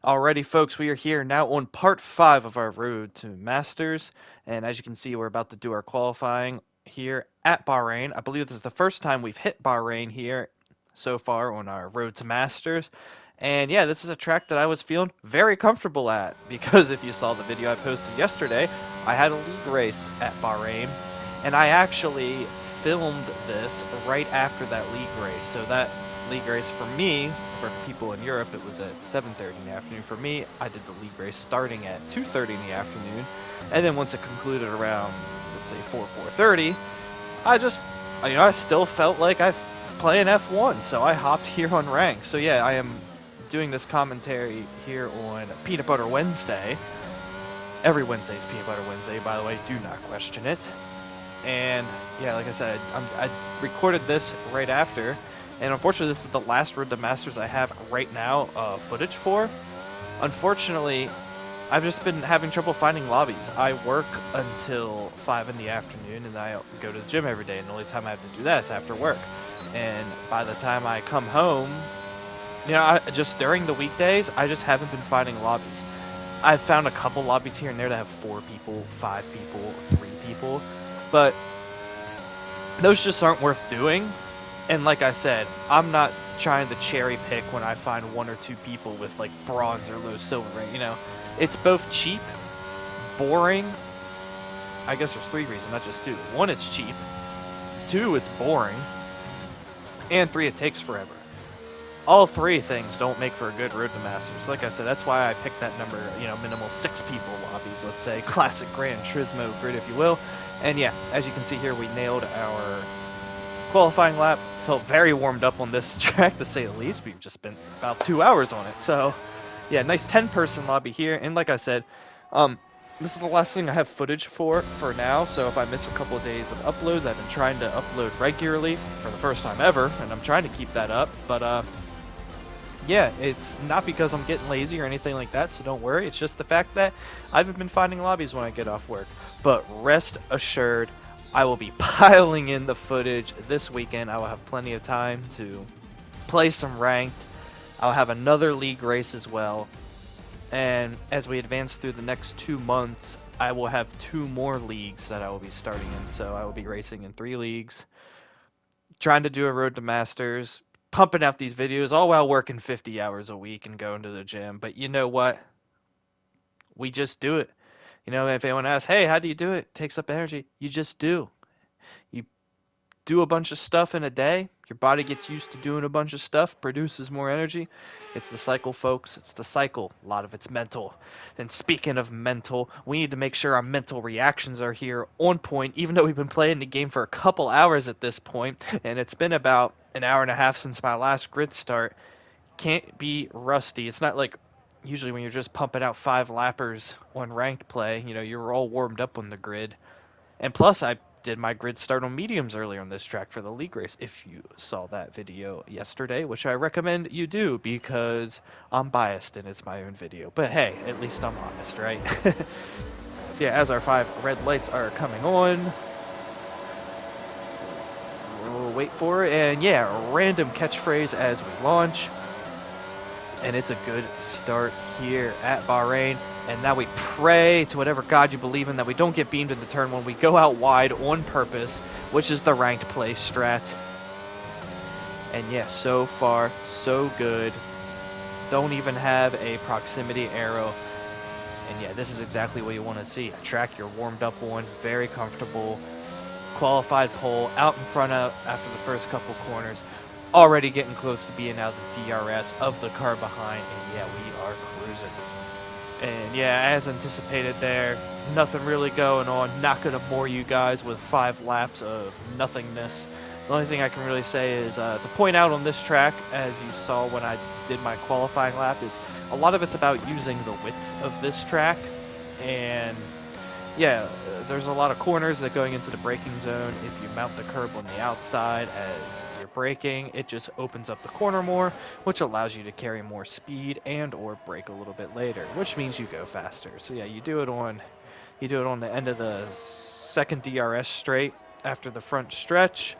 Alrighty, folks, we are here now on part 5 of our road to Masters, and as you can see, we're about to do our qualifying here at Bahrain. I believe this is the first time we've hit Bahrain here so far on our road to Masters, and yeah, this is a track that I was feeling very comfortable at, because if you saw the video I posted yesterday, I had a league race at Bahrain, and I actually filmed this right after that league race, so that league race for me, for people in Europe, it was at 7:30 in the afternoon. For me, I did the league race starting at 2:30 in the afternoon, and then once it concluded around, let's say 4:30, I just, I still felt like I was playing F1, so I hopped here on rank. So yeah, I am doing this commentary here on Peanut Butter Wednesday. Every Wednesday is Peanut Butter Wednesday, by the way, do not question it. And yeah, like I said, I recorded this right after. And unfortunately, this is the last Road to Masters I have right now footage for. Unfortunately, I've just been having trouble finding lobbies. I work until 5 in the afternoon, and I go to the gym every day, and the only time I have to do that is after work. And by the time I come home, just during the weekdays, I just haven't been finding lobbies. I've found a couple lobbies here and there that have 4 people, 5 people, 3 people, but those just aren't worth doing. And like I said, I'm not trying to cherry pick when I find 1 or 2 people with like bronze or low silver rank, It's both cheap, boring. I guess there's 3 reasons, not just 2. 1, it's cheap. 2, it's boring. And 3, it takes forever. All 3 things don't make for a good Road to Masters. Like I said, that's why I picked that number, minimal 6 people lobbies, let's say. Classic Gran Turismo grid, if you will. And yeah, as you can see here, we nailed our qualifying lap. Felt very warmed up on this track, to say the least. We've just spent about 2 hours on it. So yeah, nice 10-person lobby here. And like I said, this is the last thing I have footage for now. So if I miss a couple of days of uploads, I've been trying to upload regularly for the first time ever, and I'm trying to keep that up. But yeah, it's not because I'm getting lazy or anything like that, so don't worry. It's just the fact that I haven't been finding lobbies when I get off work. But rest assured, I will be piling in the footage this weekend. I will have plenty of time to play some ranked. I'll have another league race as well. And as we advance through the next 2 months, I will have 2 more leagues that I will be starting in. So I will be racing in 3 leagues, trying to do a Road to Masters, pumping out these videos, all while working 50 hours a week and going to the gym. But you know what? We just do it. If anyone asks, hey, how do you do it? It takes up energy. You just do. You do a bunch of stuff in a day. Your body gets used to doing a bunch of stuff, produces more energy. It's the cycle, folks. It's the cycle. A lot of it's mental. And speaking of mental, we need to make sure our mental reactions are here on point, even though we've been playing the game for a couple hours at this point, and it's been about an hour and a half since my last grid start. Can't be rusty. It's not like usually when you're just pumping out 5 lappers on ranked play, you're all warmed up on the grid. And plus, I did my grid start on mediums earlier on this track for the league race, if you saw that video yesterday, which I recommend you do because I'm biased and it's my own video. But hey, at least I'm honest, right? So yeah, as our 5 red lights are coming on, we'll wait for it. And yeah, a random catchphrase as we launch. And it's a good start here at Bahrain. And now we pray to whatever God you believe in that we don't get beamed into turn 1. We go out wide on purpose, which is the ranked play strat. And yeah, so far, so good. Don't even have a proximity arrow. And yeah, this is exactly what you want to see. A track you're warmed up on, very comfortable. Qualified pole, out in front of after the first couple corners. Already getting close to being out of the DRS of the car behind, and yeah, we are cruising. And yeah, as anticipated there, nothing really going on. Not going to bore you guys with 5 laps of nothingness. The only thing I can really say is to point out on this track, as you saw when I did my qualifying lap, is a lot of it's about using the width of this track. And yeah, there's a lot of corners that going into the braking zone. If you mount the curb on the outside as you're braking, it just opens up the corner more, which allows you to carry more speed and or brake a little bit later, which means you go faster. So yeah, you do it on the end of the second DRS straight after the front stretch.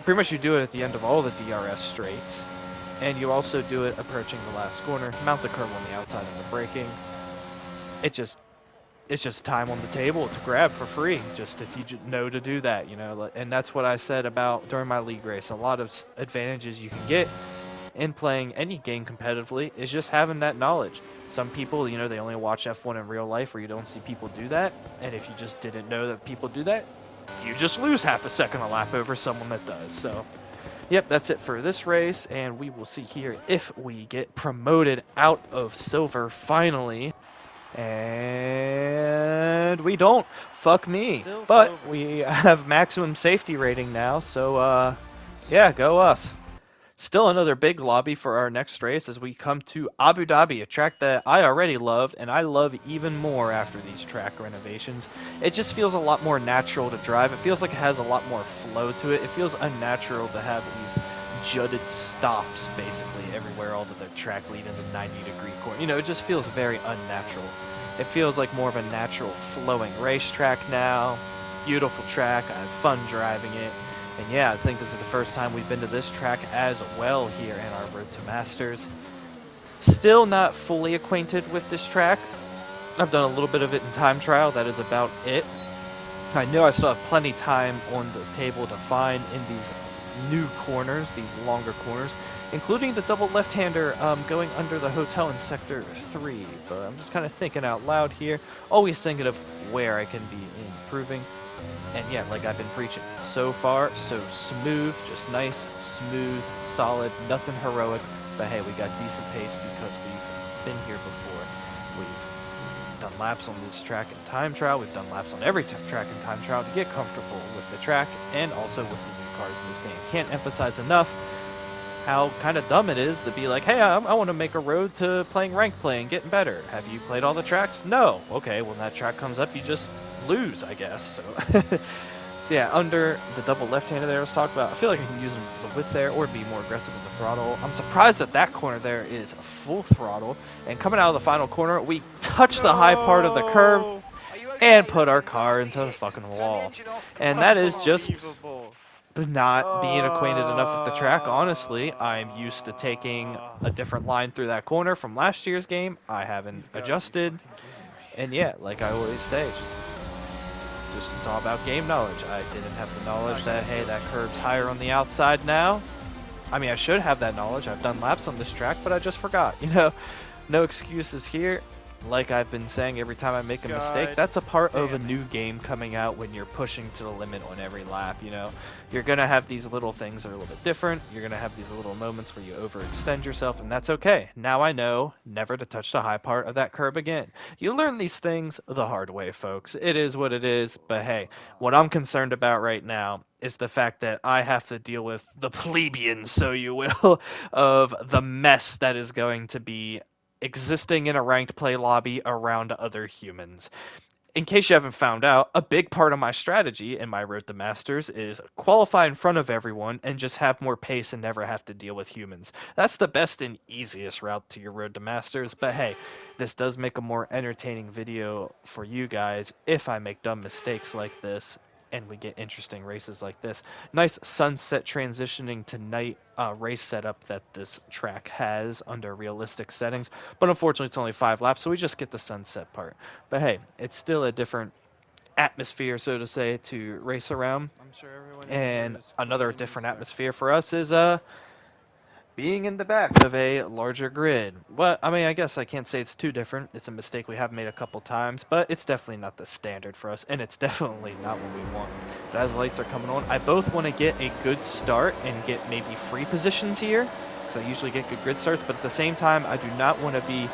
Pretty much you do it at the end of all the DRS straights. And you also do it approaching the last corner, mount the curb on the outside of the braking. It's just time on the table to grab for free, just if you know to do that, you know. And that's what I said about during my league race. A lot of advantages you can get in playing any game competitively is just having that knowledge. Some people, you know, they only watch F1 in real life where you don't see people do that. And if you just didn't know that people do that, you just lose half a second a lap over someone that does. So, yep, that's it for this race. And we will see here if we get promoted out of silver finally. And we don't. Fuck me. But we have maximum safety rating now. So, yeah, go us. Still another big lobby for our next race as we come to Abu Dhabi, a track that I already loved and I love even more after these track renovations. It just feels a lot more natural to drive. It feels like it has a lot more flow to it. It feels unnatural to have these jutted stops basically everywhere, all of the track leading to 90-degree corner. You know, it just feels very unnatural. It feels like more of a natural flowing racetrack now. It's a beautiful track. I have fun driving it. And yeah, I think this is the first time we've been to this track as well here in our Road to Masters. Still not fully acquainted with this track. I've done a little bit of it in time trial. That is about it. I know I still have plenty time on the table to find in these new corners, these longer corners, including the double left-hander going under the hotel in Sector 3. But I'm just kind of thinking out loud here, always thinking of where I can be improving. And yeah, like I've been preaching, so far, so smooth, just nice, smooth, solid, nothing heroic. But hey, we got decent pace because we've been here before. We've done laps on this track in time trial. We've done laps on every track in time trial to get comfortable with the track and also with the new cars in this game. Can't emphasize enough how kind of dumb it is to be like, hey, I want to make a road to playing ranked play and getting better. Have you played all the tracks? No. Okay, when that track comes up, you just lose, I guess. So, yeah, under the double left-hander there I was talking about, I feel like I can use the width there or be more aggressive with the throttle. I'm surprised that that corner there is full throttle. And coming out of the final corner, we touch the high part of the curb and put our car into the fucking wall. And that is just not being acquainted enough with the track. Honestly, I'm used to taking a different line through that corner from last year's game. I haven't adjusted. And yeah, like I always say, just it's all about game knowledge. I didn't have the knowledge that, hey, that curb's higher on the outside now. I mean, I should have that knowledge. I've done laps on this track, but I just forgot. You know, no excuses here. Like I've been saying every time I make a mistake, that's a part of a new game coming out when you're pushing to the limit on every lap, you know. You're going to have these little things that are a little bit different. You're going to have these little moments where you overextend yourself, and that's okay. Now I know never to touch the high part of that curb again. You learn these things the hard way, folks. It is what it is, but hey, what I'm concerned about right now is the fact that I have to deal with the plebeians, so you will, of the mess that is going to be existing in a ranked play lobby around other humans. In case you haven't found out, a big part of my strategy in my Road to Masters is qualify in front of everyone and just have more pace and never have to deal with humans. That's the best and easiest route to your Road to Masters, but hey, this does make a more entertaining video for you guys if I make dumb mistakes like this and we get interesting races like this. Nice sunset transitioning to night race setup that this track has under realistic settings, but unfortunately it's only 5 laps, so we just get the sunset part. But hey, it's still a different atmosphere, so to say, to race around. And another different atmosphere for us is being in the back of a larger grid. Well, I mean, I guess I can't say it's too different. It's a mistake we have made a couple times, but it's definitely not the standard for us, and it's definitely not what we want. But as lights are coming on, I both want to get a good start and get maybe free positions here, because I usually get good grid starts, but at the same time, I do not want to be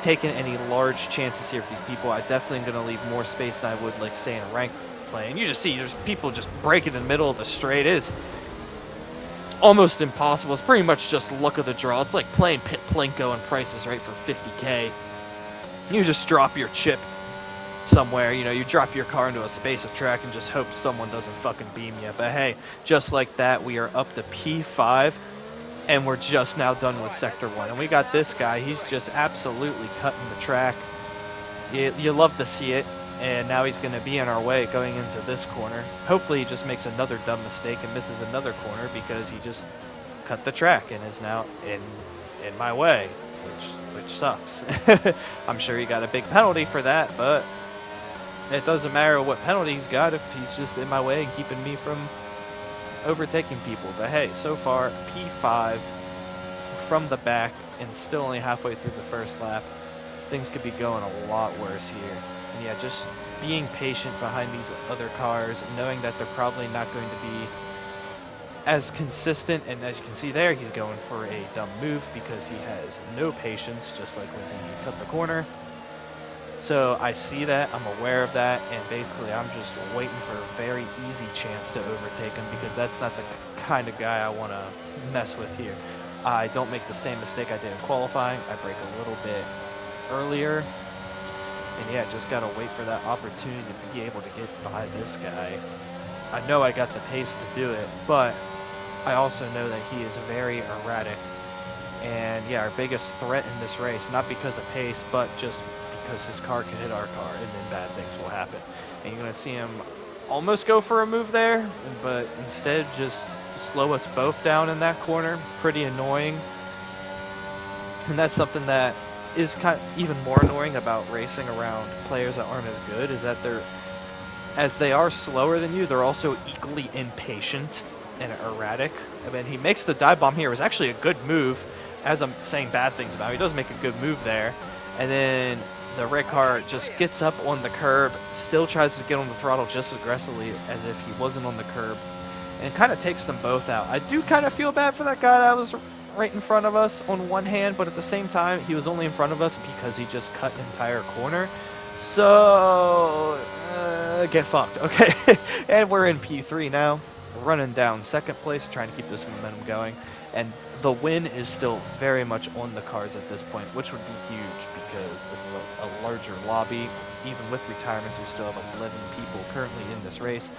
taking any large chances here with these people. I definitely am going to leave more space than I would, like, say, in a ranked play. And you just see there's people just breaking in the middle of the straight. It is almost impossible. It's pretty much just luck of the draw. It's like playing Pit Plinko and Price is Right for 50K. You just drop your chip somewhere, you know, you drop your car into a space of track and just hope someone doesn't fucking beam you. But hey, just like that, we are up to P5, and we're just now done with Sector 1. And we got this guy, he's just absolutely cutting the track. You love to see it. And now he's going to be in our way going into this corner. Hopefully he just makes another dumb mistake and misses another corner because he just cut the track and is now in my way, which sucks. I'm sure he got a big penalty for that, but it doesn't matter what penalty he's got if he's just in my way and keeping me from overtaking people. But hey, so far P5 from the back and still only halfway through the first lap. Things could be going a lot worse here. And yeah, just being patient behind these other cars, knowing that they're probably not going to be as consistent. And as you can see there, he's going for a dumb move because he has no patience, just like when he cut the corner. So I see that, I'm aware of that, and basically I'm just waiting for a very easy chance to overtake him because that's not the kind of guy I want to mess with here. I don't make the same mistake I did in qualifying. I brake a little bit earlier, and yeah, just gotta wait for that opportunity to be able to get by this guy. I know I got the pace to do it, but I also know that he is very erratic. And yeah, our biggest threat in this race, not because of pace, but just because his car can hit our car, and then bad things will happen. And you're gonna see him almost go for a move there, but instead just slow us both down in that corner. Pretty annoying. And that's something that is kind of even more annoying about racing around players that aren't as good, is that as they are slower than you, they're also equally impatient and erratic. I mean, he makes the dive bomb here. It was actually a good move, as I'm saying bad things about him. He does make a good move there. And then the red car just gets up on the curb, still tries to get on the throttle just as aggressively as if he wasn't on the curb, and kind of takes them both out. I do kind of feel bad for that guy that was right in front of us on one hand, but at the same time, he was only in front of us because he just cut an entire corner. So, get fucked, okay? And we're in P3 now. We're running down second place, trying to keep this momentum going. And the win is still very much on the cards at this point, which would be huge because this is a larger lobby. Even with retirements, we still have 11 people currently in this race.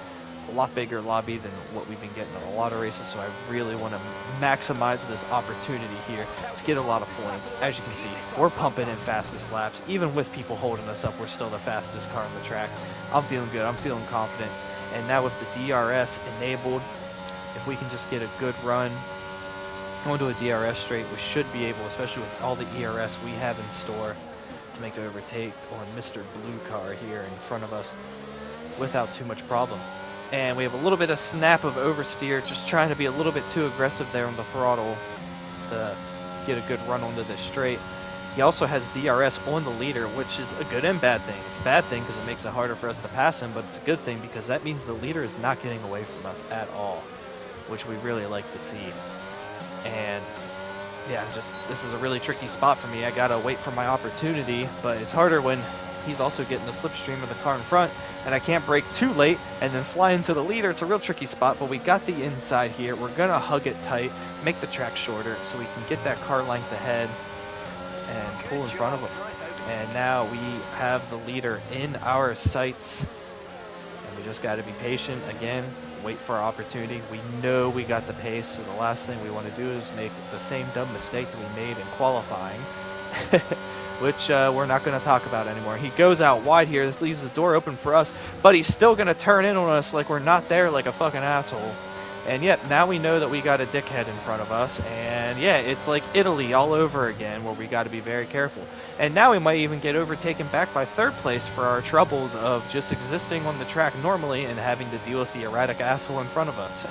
A lot bigger lobby than what we've been getting in a lot of races, so I really want to maximize this opportunity here to get a lot of points. As you can see, we're pumping in fastest laps. Even with people holding us up, we're still the fastest car on the track. I'm feeling good. I'm feeling confident. And now with the DRS enabled, if we can just get a good run onto a DRS straight, we should be able, especially with all the ERS we have in store, to make an overtake on Mr. Blue car here in front of us without too much problem. And we have a little bit of snap of oversteer, just trying to be a little bit too aggressive there on the throttle to get a good run onto this straight. He also has DRS on the leader, which is a good and bad thing. It's a bad thing because it makes it harder for us to pass him, but it's a good thing because that means the leader is not getting away from us at all, which we really like to see. And yeah, this is a really tricky spot for me. I gotta wait for my opportunity, but it's harder when he's also getting the slipstream of the car in front, and I can't brake too late and then fly into the leader. It's a real tricky spot, but we got the inside here. We're gonna hug it tight, make the track shorter so we can get that car length ahead and pull in front of him. And now we have the leader in our sights, and we just gotta be patient again, wait for our opportunity. We know we got the pace, so the last thing we want to do is make the same dumb mistake that we made in qualifying, which we're not going to talk about anymore. He goes out wide here. This leaves the door open for us, but he's still going to turn in on us like we're not there, like a fucking asshole. And yet, now we know that we got a dickhead in front of us, and yeah, it's like Italy all over again, where we got to be very careful. And now we might even get overtaken back by third place for our troubles of just existing on the track normally and having to deal with the erratic asshole in front of us.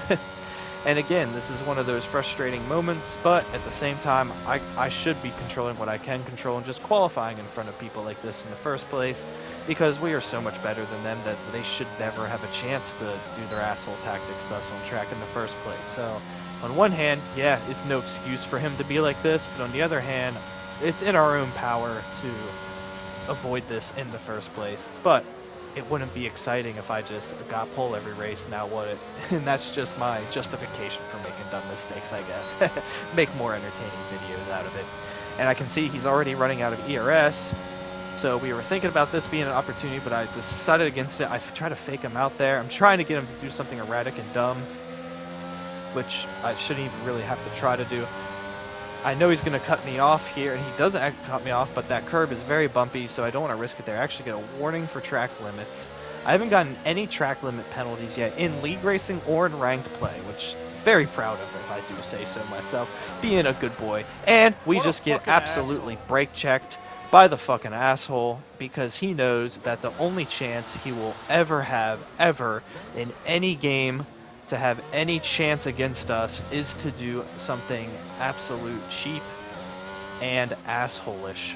And again, this is one of those frustrating moments, but at the same time, I should be controlling what I can control and just qualifying in front of people like this in the first place, because we are so much better than them that they should never have a chance to do their asshole tactics to us on track in the first place. So, on one hand, yeah, it's no excuse for him to be like this, but on the other hand, it's in our own power to avoid this in the first place. But it wouldn't be exciting if I just got pole every race, now would it? And that's just my justification for making dumb mistakes, I guess. Make more entertaining videos out of it. And I can see he's already running out of ERS. So we were thinking about this being an opportunity, but I decided against it. I tried to fake him out there. I'm trying to get him to do something erratic and dumb, which I shouldn't even really have to try to do. I know he's going to cut me off here, and he doesn't cut me off, but that curb is very bumpy, so I don't want to risk it there. I actually get a warning for track limits. I haven't gotten any track limit penalties yet in league racing or in ranked play, which very proud of, if I do say so myself, being a good boy. And we just get absolutely brake checked by the fucking asshole, because he knows that the only chance he will ever have, ever, in any game to have any chance against us is to do something absolute cheap and asshole-ish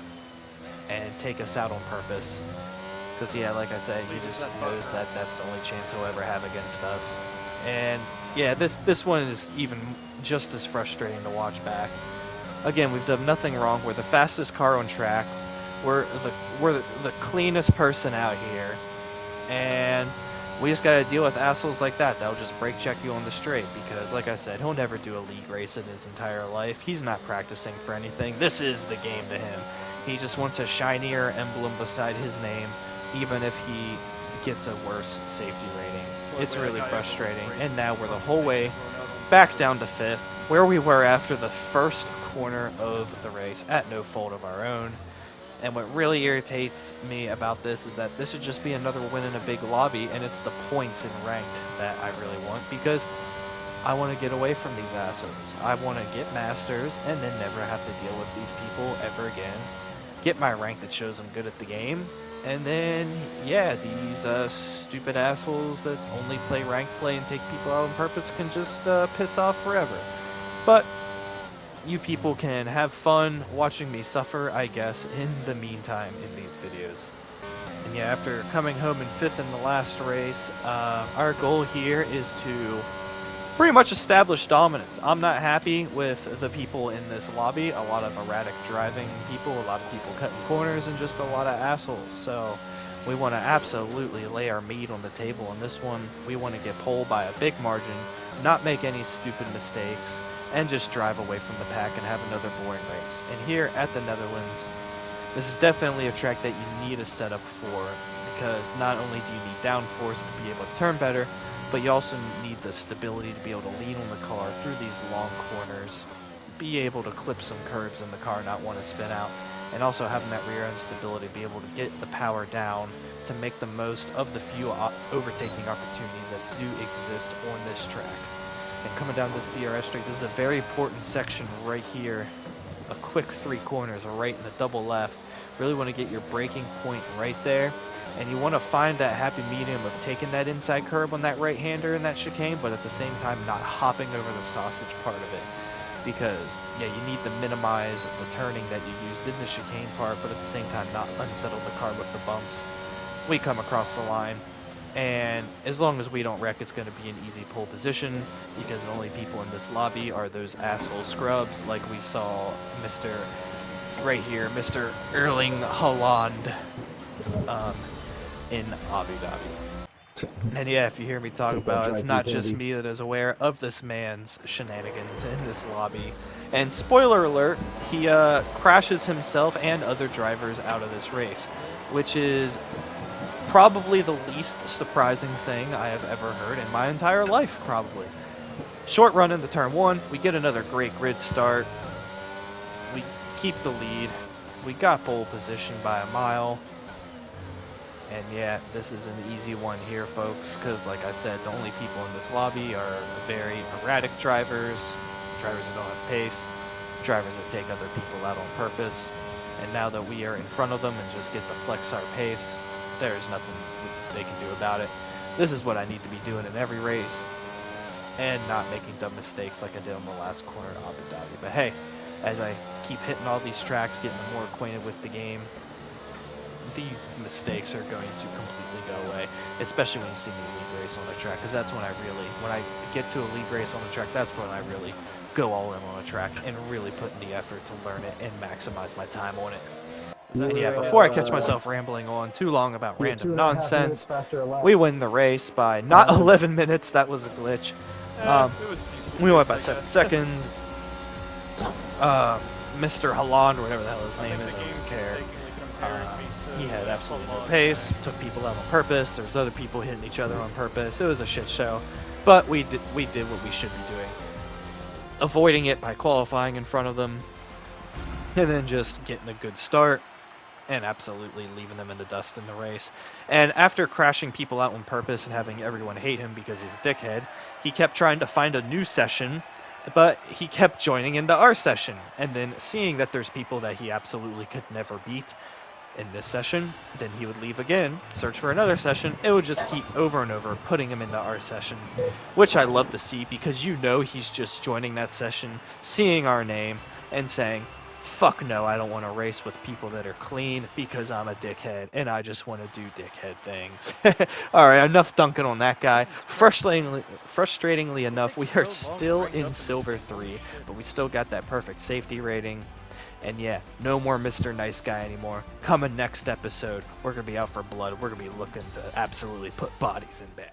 and take us out on purpose. Because, yeah, like I said, he just knows that that's the only chance he'll ever have against us. And, yeah, this one is even just as frustrating to watch back. Again, we've done nothing wrong. We're the fastest car on track. We're the cleanest person out here. And we just got to deal with assholes like that. They'll just brake check you on the straight because, like I said, he'll never do a league race in his entire life. He's not practicing for anything. This is the game to him. He just wants a shinier emblem beside his name, even if he gets a worse safety rating. It's really frustrating. And now we're the whole way back down to 5th, where we were after the first corner of the race at no fault of our own. And what really irritates me about this is that this should just be another win in a big lobby, and it's the points in ranked that I really want, because I want to get away from these assholes. I want to get masters and then never have to deal with these people ever again. Get my rank that shows I'm good at the game, and then, yeah, these stupid assholes that only play ranked play and take people out on purpose can just piss off forever. But you people can have fun watching me suffer, I guess, in the meantime in these videos. And yeah, after coming home in 5th in the last race, our goal here is to pretty much establish dominance. I'm not happy with the people in this lobby. A lot of erratic driving people, a lot of people cutting corners, and just a lot of assholes. So we want to absolutely lay our meat on the table on this one. We want to get pole by a big margin, not make any stupid mistakes, and just drive away from the pack and have another boring race. And here at the Netherlands, this is definitely a track that you need a setup for, because not only do you need downforce to be able to turn better, but you also need the stability to be able to lean on the car through these long corners, be able to clip some curbs in the car, not want to spin out, and also having that rear end stability to be able to get the power down to make the most of the few overtaking opportunities that do exist on this track. And coming down this DRS straight, this is a very important section right here. A quick 3 corners, a right and a double left. Really want to get your braking point right there. And you want to find that happy medium of taking that inside curb on that right-hander in that chicane, but at the same time not hopping over the sausage part of it. Because, yeah, you need to minimize the turning that you used in the chicane part, but at the same time not unsettle the car with the bumps. We come across the line. And as long as we don't wreck, it's going to be an easy pole position, because the only people in this lobby are those asshole scrubs, like we saw Mr. right here, Mr. Erling Haaland in Abu Dhabi. And yeah, if you hear me talk about it, it's not just me that is aware of this man's shenanigans in this lobby. And spoiler alert, he crashes himself and other drivers out of this race, which is probably the least surprising thing I have ever heard in my entire life, probably. Short run into turn 1, we get another great grid start. We keep the lead. We got pole position by a mile. And yeah, this is an easy one here, folks, because like I said, the only people in this lobby are very erratic drivers, drivers that don't have pace, drivers that take other people out on purpose. And now that we are in front of them and just get to flex our pace, there's nothing they can do about it. This is what I need to be doing in every race, and not making dumb mistakes like I did on the last corner at Abu Dhabi. But hey, as I keep hitting all these tracks, getting more acquainted with the game, these mistakes are going to completely go away, especially when you see me league race on the track, because that's when when I get to a league race on the track, that's when I really go all in on a track and really put in the effort to learn it and maximize my time on it. And yeah, before I catch myself rambling on too long about random nonsense, we win the race by not 11 minutes. That was a glitch. We went by 7 seconds. Mr. Haaland, or whatever the hell his name is, I don't care. He had absolutely no pace, took people out on purpose. There was other people hitting each other on purpose. It was a shit show. But we did what we should be doing. Avoiding it by qualifying in front of them. And then just getting a good start. and absolutely leaving them in the dust in the race. And after crashing people out on purpose and having everyone hate him because he's a dickhead, he kept trying to find a new session, but he kept joining into our session. And then seeing that there's people that he absolutely could never beat in this session, then he would leave again, search for another session. It would just keep over and over putting him into our session, which I love to see because you know he's just joining that session, seeing our name, and saying, fuck no, I don't want to race with people that are clean because I'm a dickhead and I just want to do dickhead things. Alright, enough dunking on that guy. Frustratingly enough, we are still in Silver 3, but we still got that perfect safety rating. And yeah, no more Mr. Nice Guy anymore. Coming next episode, we're going to be out for blood. We're going to be looking to absolutely put bodies in bed.